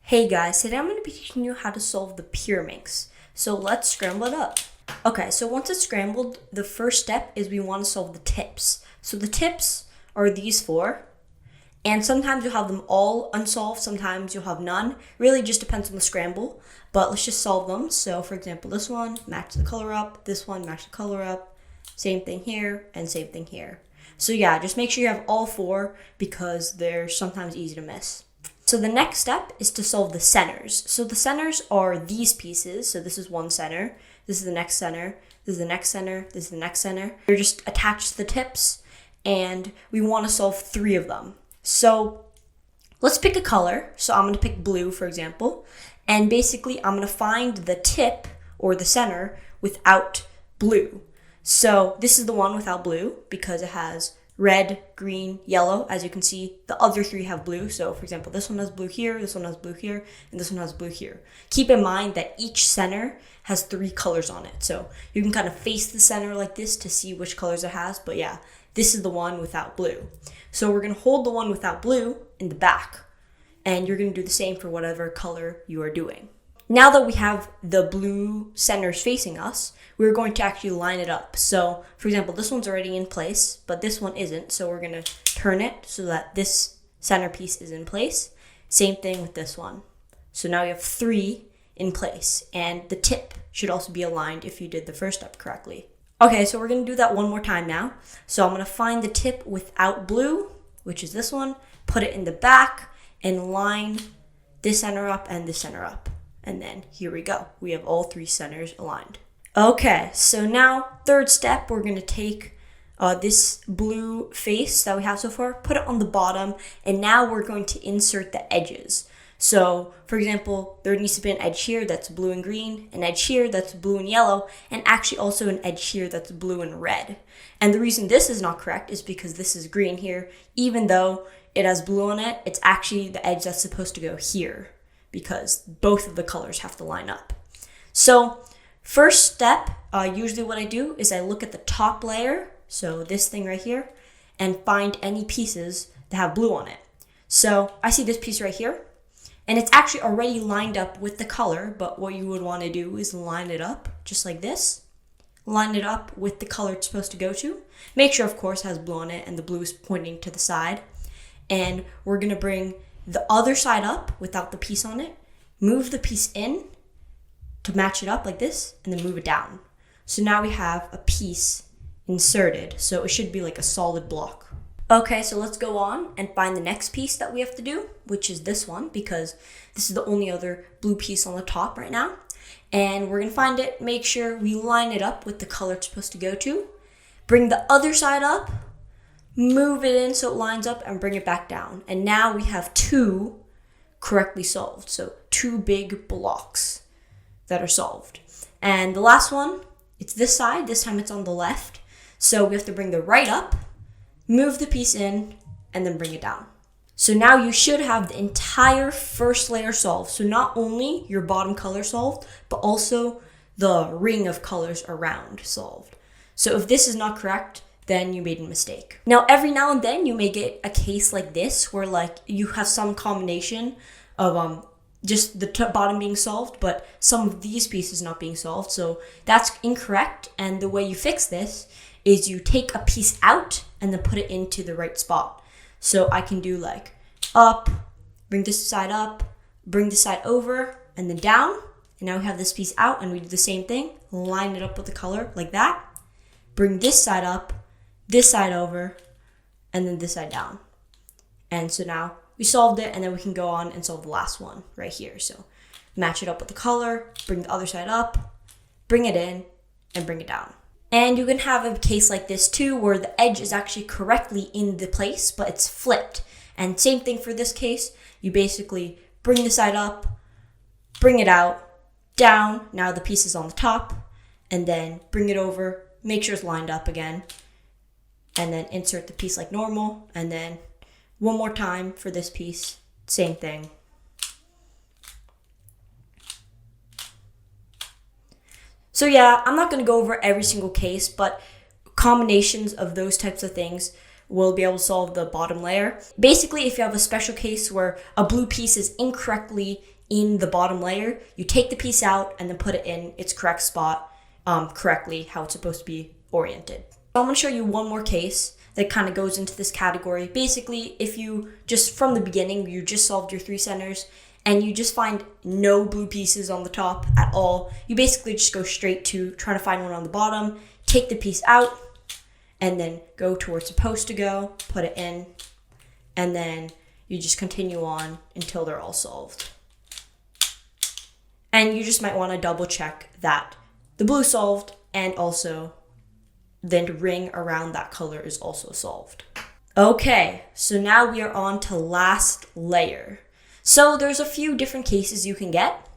Hey guys, today I'm going to be teaching you how to solve the Pyraminx. So let's scramble it up. Okay, so once it's scrambled, the first step is we want to solve the tips. So the tips are these four, and sometimes you'll have them all unsolved, sometimes you'll have none. Really just depends on the scramble, but let's just solve them. So for example, this one, match the color up, this one, match the color up, same thing here, and same thing here. So yeah, just make sure you have all four because they're sometimes easy to miss. So the next step is to solve the centers. So the centers are these pieces. So this is one center, this is the next center, this is the next center, this is the next center. They're just attached to the tips, and we want to solve three of them. So let's pick a color. So I'm going to pick blue, for example, and basically I'm going to find the tip or the center without blue. So this is the one without blue because it has red, green, yellow. As you can see, the other three have blue. So for example, this one has blue here, this one has blue here, and this one has blue here. Keep in mind that each center has three colors on it. So you can kind of face the center like this to see which colors it has. But yeah, this is the one without blue. So we're going to hold the one without blue in the back, and you're going to do the same for whatever color you are doing. Now that we have the blue centers facing us, we're going to actually line it up. So, for example, this one's already in place, but this one isn't. So we're going to turn it so that this centerpiece is in place. Same thing with this one. So now you have three in place, and the tip should also be aligned if you did the first step correctly. Okay, so we're going to do that one more time now. So I'm going to find the tip without blue, which is this one, put it in the back, and line this center up and this center up. And then here we go. We have all three centers aligned. Okay, so now third step, we're going to take this blue face that we have so far, put it on the bottom, and now we're going to insert the edges. So, for example, there needs to be an edge here that's blue and green, an edge here that's blue and yellow, and actually also an edge here that's blue and red. And the reason this is not correct is because this is green here. Even though it has blue on it, it's actually the edge that's supposed to go here, because both of the colors have to line up. So first step, usually what I do is I look at the top layer, so this thing right here, and find any pieces that have blue on it. So I see this piece right here, and it's actually already lined up with the color, but what you would want to do is line it up just like this. Line it up with the color it's supposed to go to. Make sure, of course, it has blue on it and the blue is pointing to the side. And we're going to bring the other side up without the piece on it, move the piece in to match it up like this, and then move it down. So now we have a piece inserted, so it should be like a solid block. Okay, so let's go on and find the next piece that we have to do, which is this one, because this is the only other blue piece on the top right now. And we're gonna find it, make sure we line it up with the color it's supposed to go to, bring the other side up, move it in so it lines up, and bring it back down. And now we have two correctly solved. So two big blocks that are solved. And the last one, it's this side. This time it's on the left. So we have to bring the right up, move the piece in, and then bring it down. So now you should have the entire first layer solved. So not only your bottom color solved, but also the ring of colors around solved. So if this is not correct, then you made a mistake. Now, every now and then you may get a case like this where like you have some combination of just the bottom being solved, but some of these pieces not being solved. So that's incorrect. And the way you fix this is you take a piece out and then put it into the right spot. So I can do like up, bring this side up, bring this side over, and then down. And now we have this piece out, and we do the same thing. Line it up with the color like that. Bring this side up, this side over, and then this side down. And so now we solved it, and then we can go on and solve the last one right here. So match it up with the color, bring the other side up, bring it in, and bring it down. And you can have a case like this too, where the edge is actually correctly in the place, but it's flipped. And same thing for this case. You basically bring the side up, bring it out, down. Now the piece is on the top, and then bring it over, make sure it's lined up again, and then insert the piece like normal, and then one more time for this piece, same thing. So yeah, I'm not going to go over every single case, but combinations of those types of things will be able to solve the bottom layer. Basically, if you have a special case where a blue piece is incorrectly in the bottom layer, you take the piece out and then put it in its correct spot correctly, how it's supposed to be oriented. So I'm going to show you one more case that kind of goes into this category. Basically, if you just from the beginning, you just solved your 3 centers and you just find no blue pieces on the top at all, you basically just go straight to trying to find one on the bottom, take the piece out, and then go to where it's supposed to go, put it in, and then you just continue on until they're all solved. And you just might want to double check that the blue solved and also the ring around that color is also solved. Okay, so now we are on to last layer. So there's a few different cases you can get,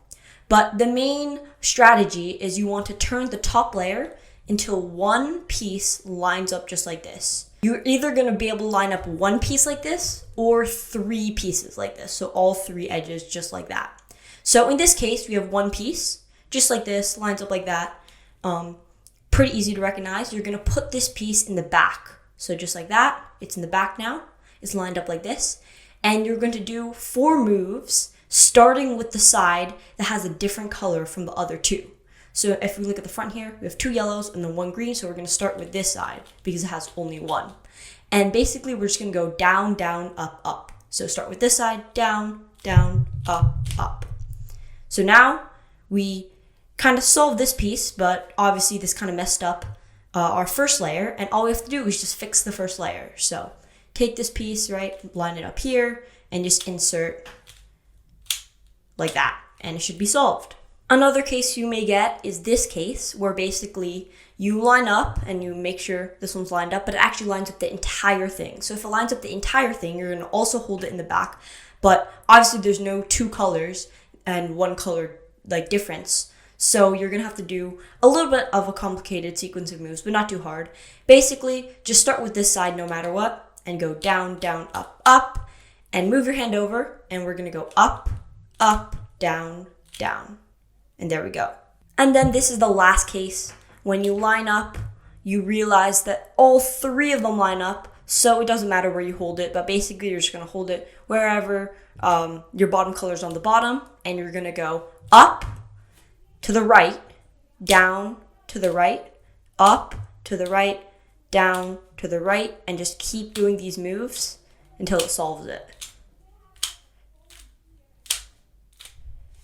but the main strategy is you want to turn the top layer until one piece lines up just like this. You're either going to be able to line up one piece like this or 3 pieces like this. So all 3 edges just like that. So in this case, we have one piece just like this, lines up like that. Pretty easy to recognize. You're going to put this piece in the back. So just like that, it's in the back now. It's lined up like this. And you're going to do 4 moves starting with the side that has a different color from the other 2. So if we look at the front here, we have 2 yellows and then 1 green. So we're going to start with this side because it has only 1. And basically we're just going to go down, down, up, up. So start with this side, down, down, up, up. So now we kind of solved this piece, but obviously this kind of messed up our first layer. And all we have to do is just fix the first layer. So take this piece, right, line it up here, and just insert like that. And it should be solved. Another case you may get is this case where basically you line up and you make sure this one's lined up, but it actually lines up the entire thing. So if it lines up the entire thing, you're going to also hold it in the back. But obviously there's no 2 colors and 1 color like difference. So you're going to have to do a little bit of a complicated sequence of moves, but not too hard. Basically, just start with this side no matter what and go down, down, up, up, and move your hand over. And we're going to go up, up, down, down. And there we go. And then this is the last case. When you line up, you realize that all 3 of them line up. So it doesn't matter where you hold it, but basically you're just going to hold it wherever your bottom color is on the bottom. And you're going to go up to the right, down to the right, up to the right, down to the right, and just keep doing these moves until it solves it.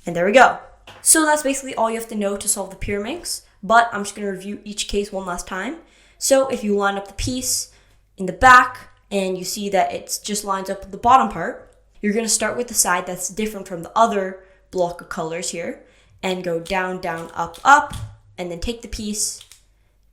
And there we go. So that's basically all you have to know to solve the Pyraminx, but I'm just going to review each case one last time. So if you line up the piece in the back and you see that it just lines up with the bottom part, you're going to start with the side that's different from the other block of colors here and go down, down, up, up, and then take the piece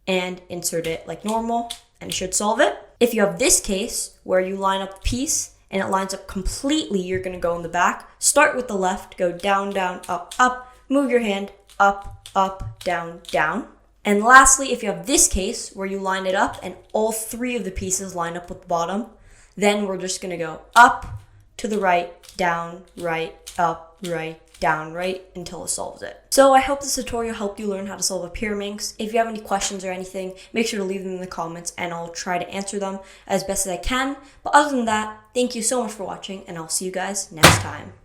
and insert it like normal, and it should solve it. If you have this case where you line up the piece and it lines up completely, you're going to go in the back, start with the left, go down, down, up, up, move your hand up, up, down, down. And lastly, if you have this case where you line it up and all 3 of the pieces line up with the bottom, then we're just going to go up, to the right, down, right, up, right, down, right, until it solves it. So I hope this tutorial helped you learn how to solve a Pyraminx. If you have any questions or anything, make sure to leave them in the comments and I'll try to answer them as best as I can. But other than that, thank you so much for watching and I'll see you guys next time.